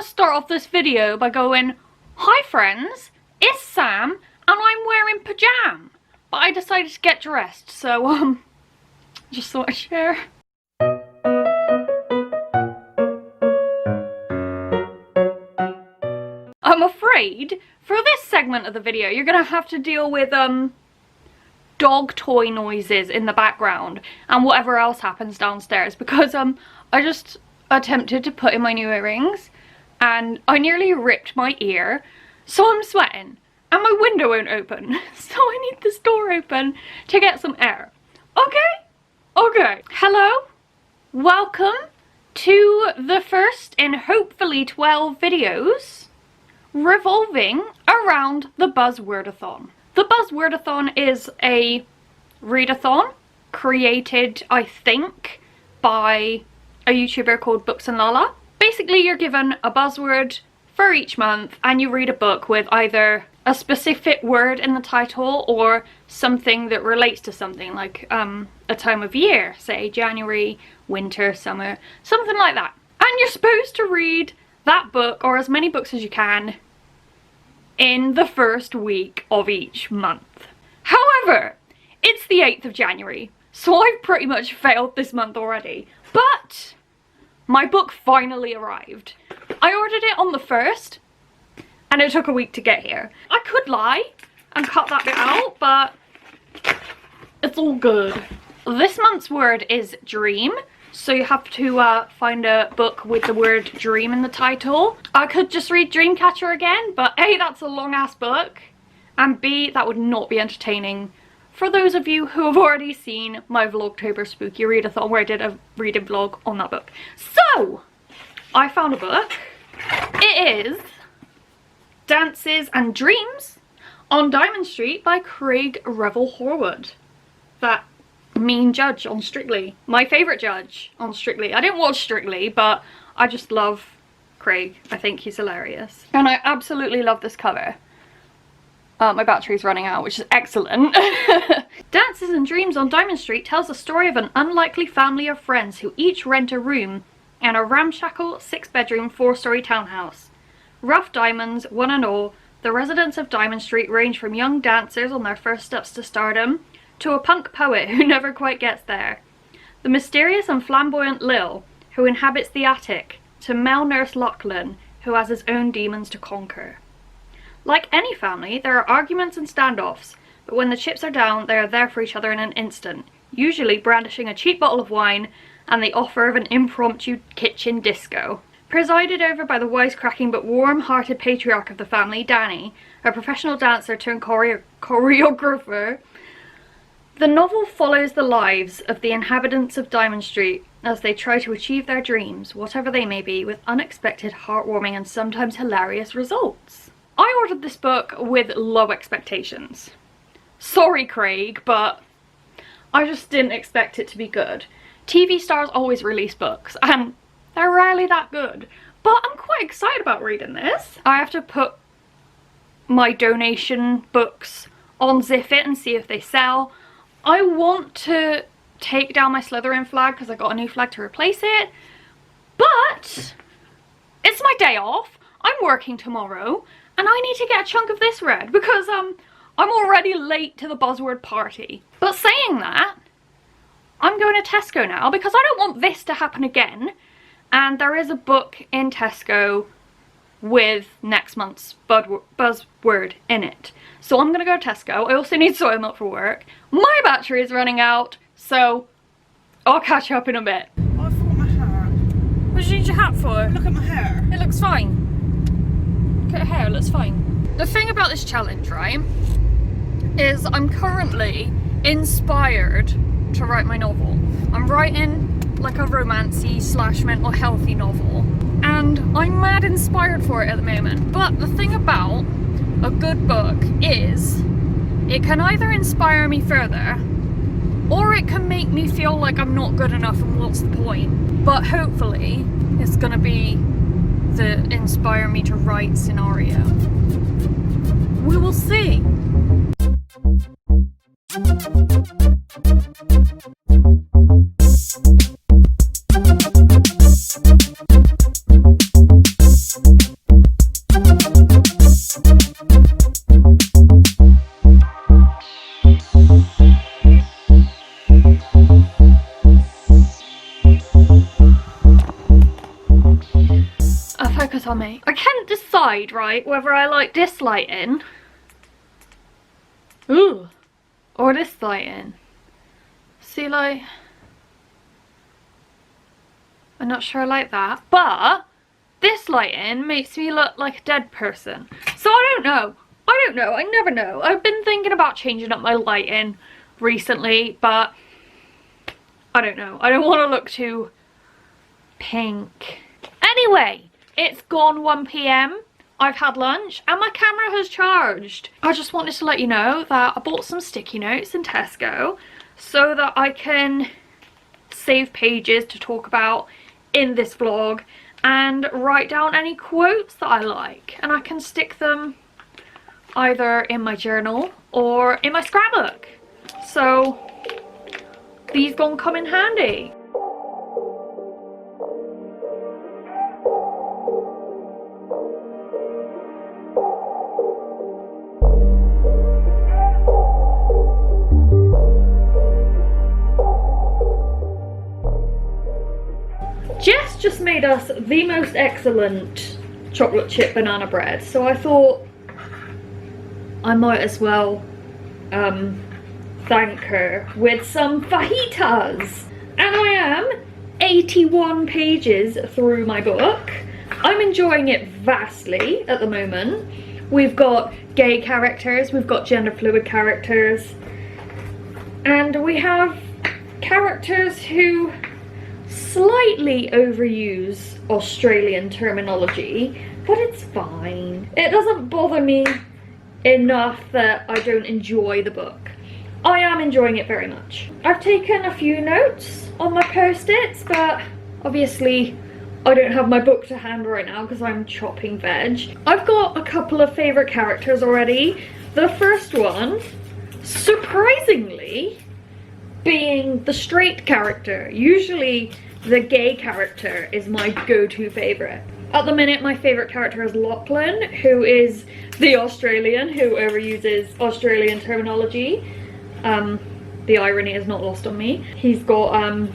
want to start off this video by going, hi friends, it's Sam, and I'm wearing pajam. But I decided to get dressed, so just thought I'd share. I'm afraid for this segment of the video you're gonna have to deal with dog toy noises in the background and whatever else happens downstairs, because I just attempted to put in my new earrings and I nearly ripped my ear, so I'm sweating and my window won't open, so I need this door open to get some air. Okay, hello, welcome to the first in hopefully 12 videos revolving around the Buzzwordathon. The Buzzwordathon is a readathon created, I think, by a YouTuber called Books and Lala. Basically, you're given a buzzword for each month and you read a book with either a specific word in the title or something that relates to something, like a time of year, say January, winter, summer, something like that. And you're supposed to read that book, or as many books as you can, in the first week of each month. However, it's the 8th of January, so I've pretty much failed this month already. But my book finally arrived. I ordered it on the 1st, and it took a week to get here. I could lie and cut that bit out, but it's all good. This month's word is dream, so you have to find a book with the word dream in the title. I could just read Dreamcatcher again, but A, that's a long ass book, and B, that would not be entertaining for those of you who have already seen my Vlogtober Spooky Readathon, where I did a reading vlog on that book. So, I found a book. It is Dances and Dreams on Diamond Street by Craig Revel Horwood. That mean judge on Strictly. My favourite judge on Strictly. I didn't watch Strictly, but I just love Craig. I think he's hilarious. And I absolutely love this cover. My battery's running out, which is excellent. Dances and Dreams on Diamond Street tells the story of an unlikely family of friends who each rent a room in a ramshackle 6-bedroom 4-story townhouse. Rough diamonds, one and all, the residents of Diamond Street range from young dancers on their first steps to stardom to a punk poet who never quite gets there. The mysterious and flamboyant Lil, who inhabits the attic, to male nurse Lachlan, who has his own demons to conquer. Like any family, there are arguments and standoffs, but when the chips are down, they are there for each other in an instant, usually brandishing a cheap bottle of wine and the offer of an impromptu kitchen disco. Presided over by the wisecracking but warm-hearted patriarch of the family, Danny, a professional dancer turned choreographer, the novel follows the lives of the inhabitants of Diamond Street as they try to achieve their dreams, whatever they may be, with unexpected, heartwarming and sometimes hilarious results. I ordered this book with low expectations. Sorry, Craig, but I just didn't expect it to be good. TV stars always release books, and they're rarely that good. But I'm quite excited about reading this. I have to put my donation books on Zipit and see if they sell. I want to take down my Slytherin flag because I got a new flag to replace it. But it's my day off. I'm working tomorrow. And I need to get a chunk of this read because I'm already late to the buzzword party. But saying that, I'm going to Tesco now because I don't want this to happen again. And there is a book in Tesco with next month's buzzword in it. So I'm going to go to Tesco. I also need soy milk for work. My battery is running out, so I'll catch up in a bit. Oh, I forgot my hat. What do you need your hat for? Look at my hair. It looks fine. Look at her hair, it looks fine. The thing about this challenge, right, is I'm currently inspired to write my novel. I'm writing like a romancy / mental healthy novel, and I'm mad inspired for it at the moment. But the thing about a good book is it can either inspire me further or it can make me feel like I'm not good enough and what's the point. But hopefully it's gonna be the inspire me to write scenario. We will see. focus on me. I can't decide, right, whether I like this lighting. Ooh. Or this lighting. See, like, I'm not sure I like that. But this lighting makes me look like a dead person. So I don't know. I never know. I've been thinking about changing up my lighting recently, but I don't know. I don't want to look too pink. Anyway, it's gone 1 PM. I've had lunch and my camera has charged. I just wanted to let you know that I bought some sticky notes in Tesco so that I can save pages to talk about in this vlog and write down any quotes that I like, and I can stick them either in my journal or in my scrapbook. So these gonna come in handy. Jess just made us the most excellent chocolate chip banana bread, so I thought I might as well thank her with some fajitas. And I am 81 pages through my book. I'm enjoying it vastly at the moment. We've got gay characters, we've got gender fluid characters, and we have characters who slightly overuse Australian terminology, but it's fine. It doesn't bother me enough that I don't enjoy the book. I am enjoying it very much. I've taken a few notes on my post-its, but obviously I don't have my book to hand right now because I'm chopping veg. I've got a couple of favourite characters already. The first one, surprisingly, being the straight character. Usually the gay character is my go-to favourite. At the minute, my favourite character is Lachlan, who is the Australian who overuses Australian terminology. The irony is not lost on me. He's got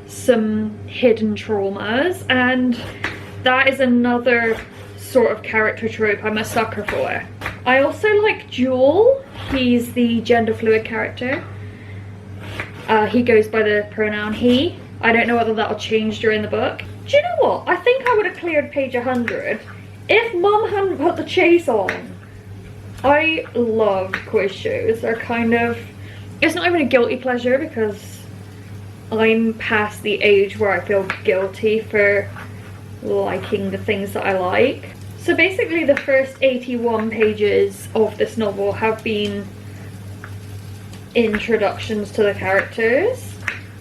some hidden traumas, and that is another sort of character trope I'm a sucker for. I also like Jewel. He's the gender fluid character. He goes by the pronoun he. I don't know whether that'll change during the book. Do you know what? I think I would have cleared page 100 if Mum hadn't put the chase on. I love quiz shows. They're kind of, it's not even a guilty pleasure because I'm past the age where I feel guilty for liking the things that I like. So basically the first 81 pages of this novel have been introductions to the characters.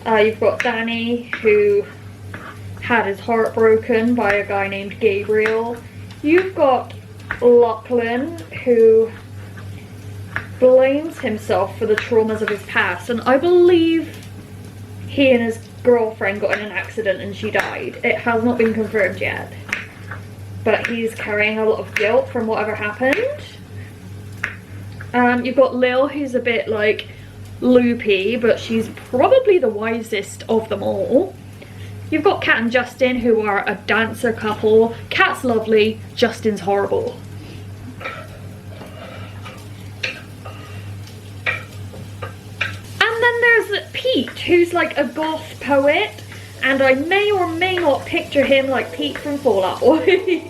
You've got Danny, who had his heart broken by a guy named Gabriel. You've got Lachlan, who blames himself for the traumas of his past, and I believe he and his girlfriend got in an accident and she died. It has not been confirmed yet, but he's carrying a lot of guilt from whatever happened. You've got Lil, who's a bit like loopy, but she's probably the wisest of them all. You've got Kat and Justin, who are a dancer couple. Kat's lovely, Justin's horrible. And then there's Pete, who's like a goth poet, and I may or may not picture him like Pete from Fall Out Boy.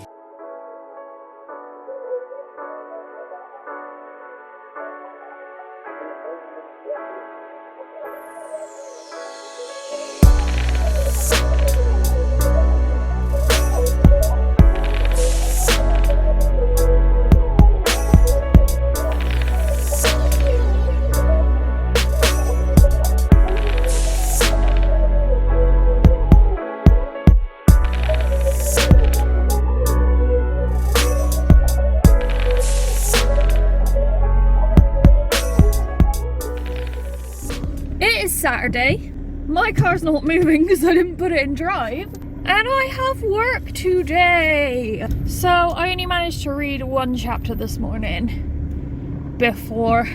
Saturday. My car's not moving because I didn't put it in drive, and I have work today. So I only managed to read one chapter this morning before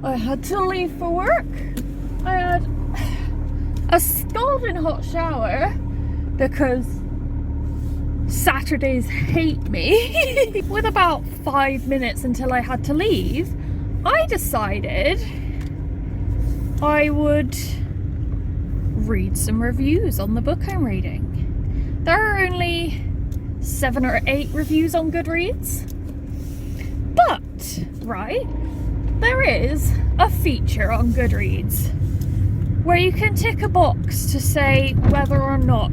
I had to leave for work. I had a scalding hot shower because Saturdays hate me. With about 5 minutes until I had to leave, I decided I would read some reviews on the book I'm reading. There are only 7 or 8 reviews on Goodreads, but, right, there is a feature on Goodreads where you can tick a box to say whether or not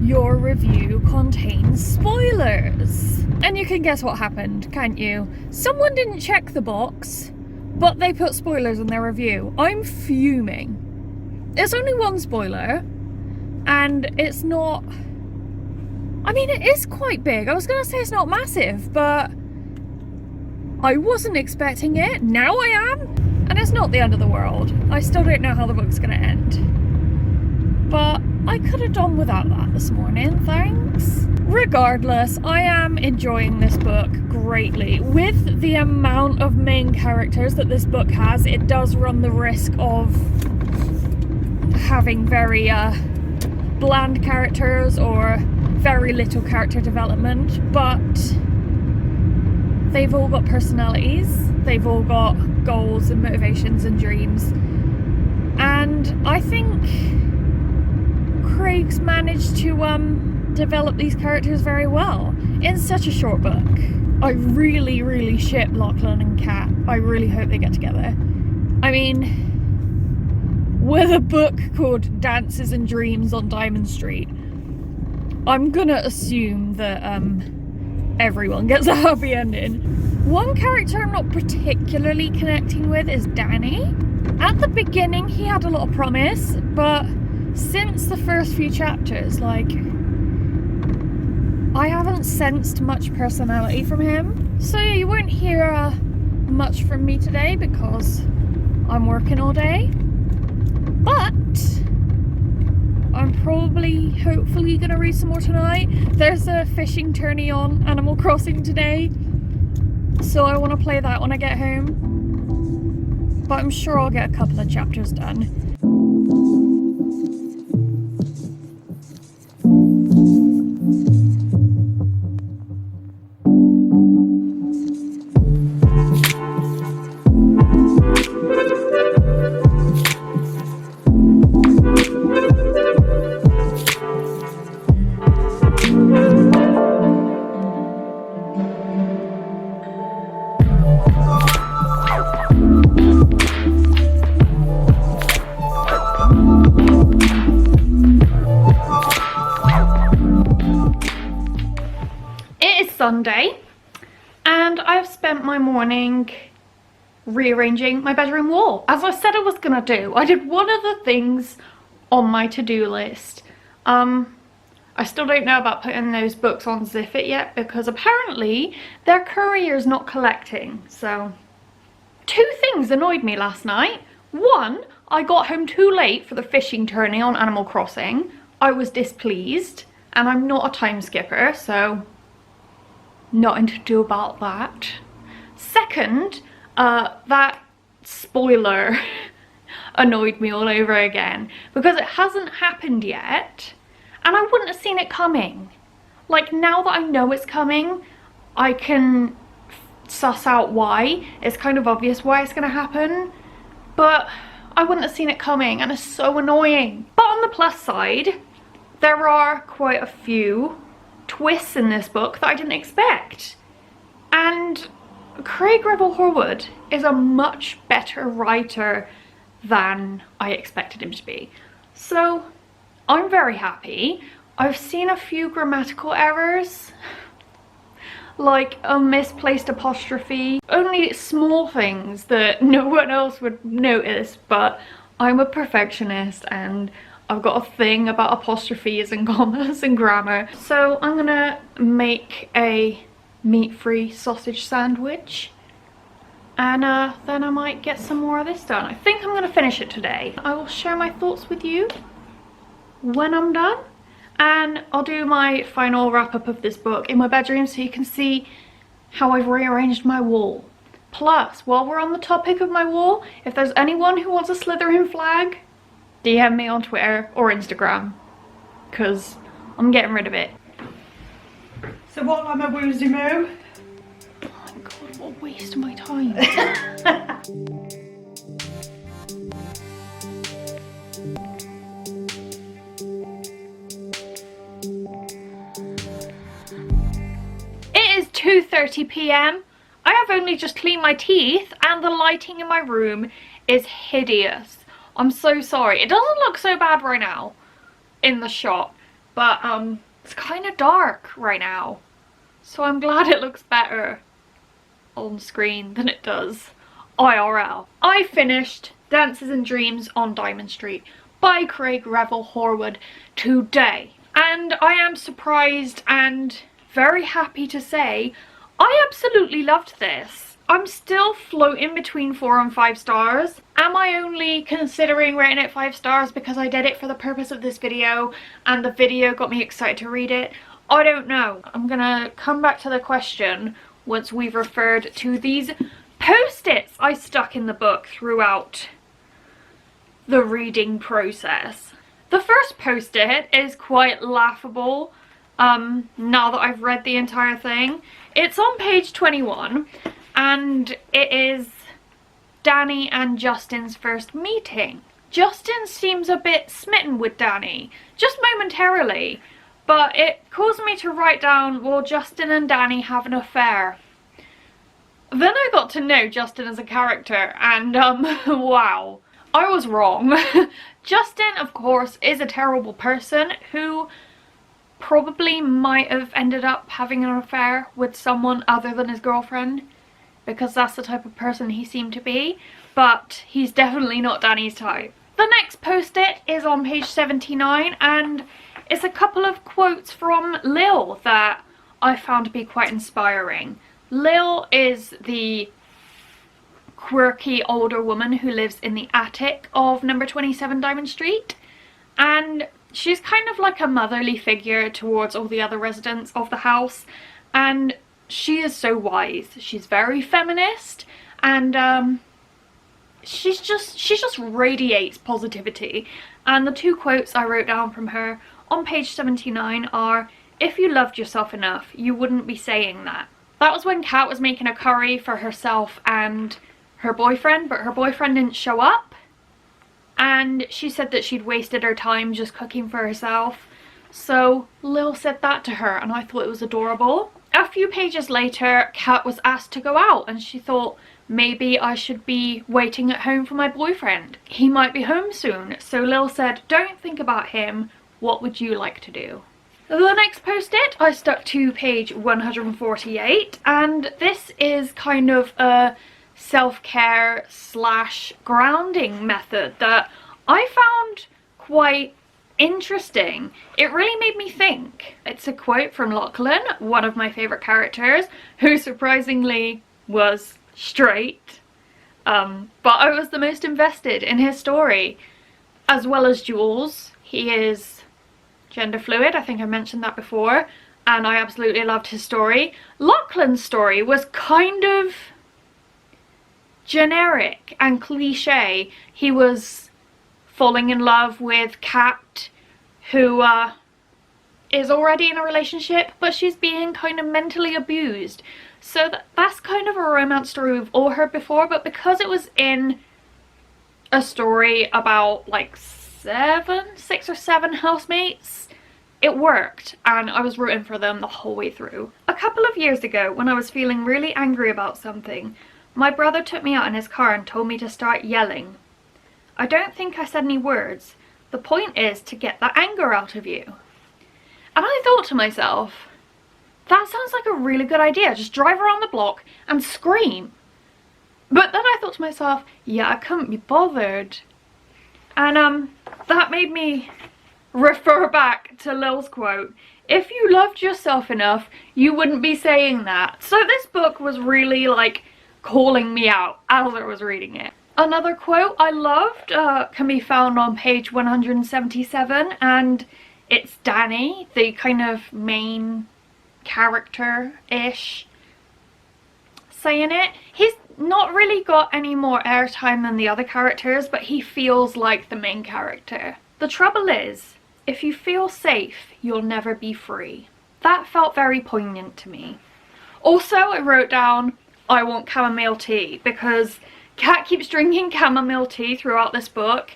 your review contains spoilers. And you can guess what happened, can't you? Someone didn't check the box, but they put spoilers in their review. I'm fuming. There's only one spoiler, and it's not... I mean, it is quite big. I was gonna say it's not massive, but I wasn't expecting it. Now I am. And it's not the end of the world. I still don't know how the book's gonna end. But I could have done without that this morning, thanks. Regardless, I am enjoying this book greatly. With the amount of main characters that this book has, it does run the risk of having very bland characters or very little character development, but they've all got personalities, they've all got goals and motivations and dreams, and I think Craig's managed to develop these characters very well in such a short book. I really, really ship Lachlan and Kat. I really hope they get together. I mean, with a book called Dances and Dreams on Diamond Street, I'm gonna assume that everyone gets a happy ending. One character I'm not particularly connecting with is Danny. At the beginning he had a lot of promise, but since the first few chapters, like, I haven't sensed much personality from him. So yeah, you won't hear much from me today because I'm working all day. But I'm probably, hopefully, gonna read some more tonight. There's a fishing tourney on Animal Crossing today, so I want to play that when I get home. But I'm sure I'll get a couple of chapters done. Sunday, and I've spent my morning rearranging my bedroom wall, as I said I was gonna do. I did one of the things on my to-do list. I still don't know about putting those books on Zip It yet, because apparently their courier's not collecting. So 2 things annoyed me last night. One, I got home too late for the fishing tourney on Animal Crossing. I was displeased, and I'm not a time skipper, so nothing to do about that. Second, that spoiler annoyed me all over again, because it hasn't happened yet, and I wouldn't have seen it coming. Like, now that I know it's coming, I can suss out why. It's kind of obvious why it's gonna happen, but I wouldn't have seen it coming, and it's so annoying. But on the plus side, there are quite a few twists in this book that I didn't expect. And Craig Revel Horwood is a much better writer than I expected him to be. So I'm very happy. I've seen a few grammatical errors, like a misplaced apostrophe. Only small things that no one else would notice, but I'm a perfectionist and I've got a thing about apostrophes and commas and grammar. So I'm gonna make a meat-free sausage sandwich, and then I might get some more of this done. I think I'm gonna finish it today. I will share my thoughts with you when I'm done, and I'll do my final wrap-up of this book in my bedroom so you can see how I've rearranged my wall. Plus, while we're on the topic of my wall, if there's anyone who wants a Slytherin flag, DM me on Twitter or Instagram, because I'm getting rid of it. So what, like my woozy moo? Oh my god, what a waste of my time. It is 2:30 p.m. I have only just cleaned my teeth and the lighting in my room is hideous. I'm so sorry. It doesn't look so bad right now in the shot, but it's kind of dark right now. So I'm glad it looks better on screen than it does IRL. I finished Dances and Dreams on Diamond Street by Craig Revel Horwood today. And I am surprised and very happy to say I absolutely loved this. I'm still floating between 4 and 5 stars. Am I only considering rating it 5 stars because I did it for the purpose of this video and the video got me excited to read it? I don't know. I'm gonna come back to the question once we've referred to these post-its I stuck in the book throughout the reading process. The first post-it is quite laughable now that I've read the entire thing. It's on page 21 and it is Danny and Justin's first meeting. Justin seems a bit smitten with Danny, just momentarily, but it caused me to write down, well, Justin and Danny have an affair. Then I got to know Justin as a character and wow, I was wrong. Justin, of course, is a terrible person who probably might have ended up having an affair with someone other than his girlfriend, because that's the type of person he seemed to be, but he's definitely not Danny's type. The next post-it is on page 79 and it's a couple of quotes from Lil that I found to be quite inspiring. Lil is the quirky older woman who lives in the attic of number 27 Diamond Street, and she's kind of like a motherly figure towards all the other residents of the house, and she is so wise. She's very feminist and she just radiates positivity. And the two quotes I wrote down from her on page 79 are, "If you loved yourself enough, you wouldn't be saying that." That was when Kat was making a curry for herself and her boyfriend, but her boyfriend didn't show up. And she said that she'd wasted her time just cooking for herself. So Lil said that to her and I thought it was adorable. A few pages later, Kat was asked to go out and she thought, maybe I should be waiting at home for my boyfriend. He might be home soon. So Lil said, don't think about him. What would you like to do? The next post-it I stuck to page 148 and this is kind of a self-care slash grounding method that I found quite interesting. It really made me think. It's a quote from Lachlan, one of my favourite characters, who surprisingly was straight, but I was the most invested in his story, as well as Jules. He is gender fluid, I think I mentioned that before, and I absolutely loved his story. Lachlan's story was kind of generic and cliche. He was falling in love with Kat, who is already in a relationship, but she's being kind of mentally abused. So that's kind of a romance story we've all heard before, but because it was in a story about like 6 or 7 housemates, it worked and I was rooting for them the whole way through. A couple of years ago, when I was feeling really angry about something, my brother took me out in his car and told me to start yelling. I don't think I said any words. The point is to get that anger out of you. And I thought to myself, that sounds like a really good idea. Just drive around the block and scream. But then I thought to myself, yeah, I couldn't be bothered. And that made me refer back to Lil's quote. If you loved yourself enough, you wouldn't be saying that. So this book was really like calling me out as I was reading it. Another quote I loved can be found on page 177, and it's Danny, the kind of main character-ish, saying it. He's not really got any more airtime than the other characters, but he feels like the main character. The trouble is, if you feel safe, you'll never be free. That felt very poignant to me. Also, I wrote down, I want chamomile tea, because Kat keeps drinking chamomile tea throughout this book,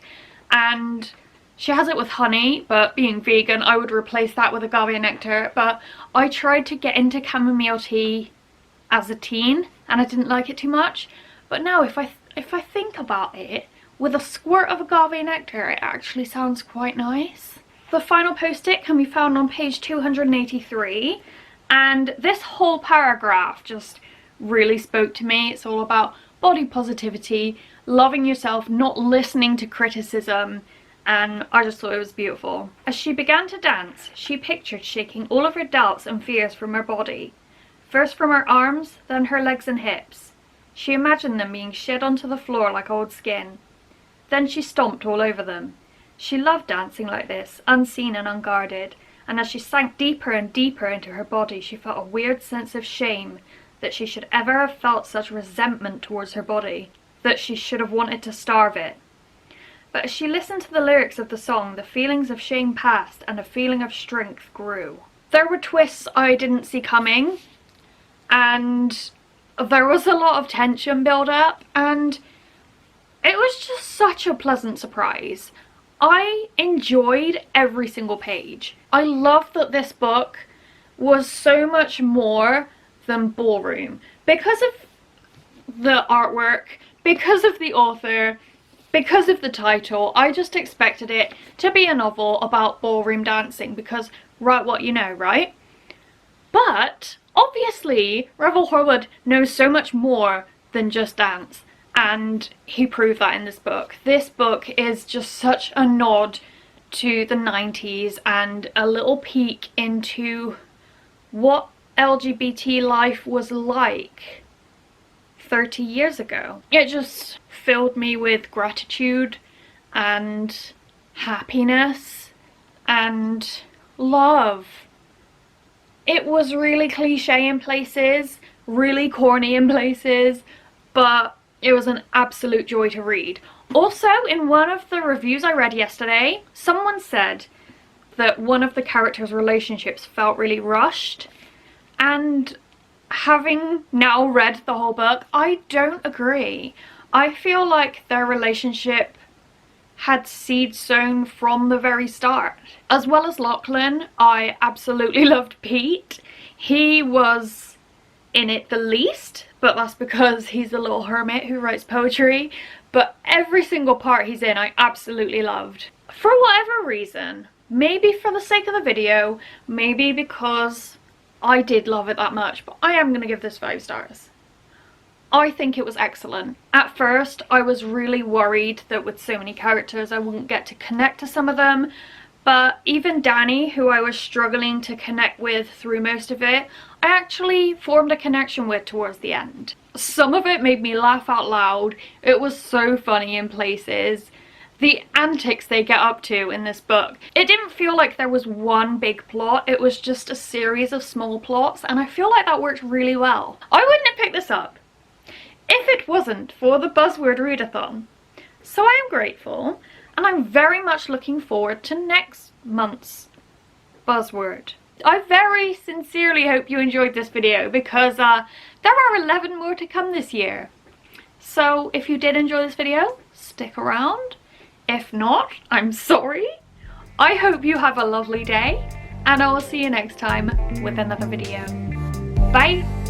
and she has it with honey, but being vegan, I would replace that with agave nectar. But I tried to get into chamomile tea as a teen, and I didn't like it too much. But now, if I think about it, with a squirt of agave nectar, it actually sounds quite nice. The final post-it can be found on page 283, and this whole paragraph just really spoke to me. It's all about body positivity, loving yourself, not listening to criticism, and I just thought it was beautiful. As she began to dance, she pictured shaking all of her doubts and fears from her body. First from her arms, then her legs and hips. She imagined them being shed onto the floor like old skin. Then she stomped all over them. She loved dancing like this, unseen and unguarded, and as she sank deeper and deeper into her body, she felt a weird sense of shame that she should ever have felt such resentment towards her body, that she should have wanted to starve it. But as she listened to the lyrics of the song, the feelings of shame passed and a feeling of strength grew. There were twists I didn't see coming, and there was a lot of tension build up, and it was just such a pleasant surprise. I enjoyed every single page. I love that this book was so much more than ballroom. Because of the artwork, because of the author, because of the title, I just expected it to be a novel about ballroom dancing, because write what you know, right? But obviously Revel Horwood knows so much more than just dance, and he proved that in this book. This book is just such a nod to the 90s and a little peek into what LGBT life was like 30 years ago. It just filled me with gratitude and happiness and love. It was really cliche in places, really corny in places, but it was an absolute joy to read. Also, in one of the reviews I read yesterday, someone said that one of the characters' relationships felt really rushed, and having now read the whole book, I don't agree. I feel like their relationship had seed sown from the very start. As well as Lachlan, I absolutely loved Pete. He was in it the least, but that's because he's a little hermit who writes poetry. But every single part he's in, I absolutely loved. For whatever reason, maybe for the sake of the video, maybe because I did love it that much, but I am going to give this 5 stars. I think it was excellent. At first, I was really worried that with so many characters I wouldn't get to connect to some of them, but even Danny, who I was struggling to connect with through most of it, I actually formed a connection with towards the end. Some of it made me laugh out loud. It was so funny in places. The antics they get up to in this book. It didn't feel like there was one big plot, it was just a series of small plots, and I feel like that worked really well. I wouldn't have picked this up if it wasn't for the Buzzword Readathon. So I am grateful, and I'm very much looking forward to next month's Buzzword. I very sincerely hope you enjoyed this video, because there are 11 more to come this year. So if you did enjoy this video, stick around. If not, I'm sorry. I hope you have a lovely day, and I will see you next time with another video. Bye!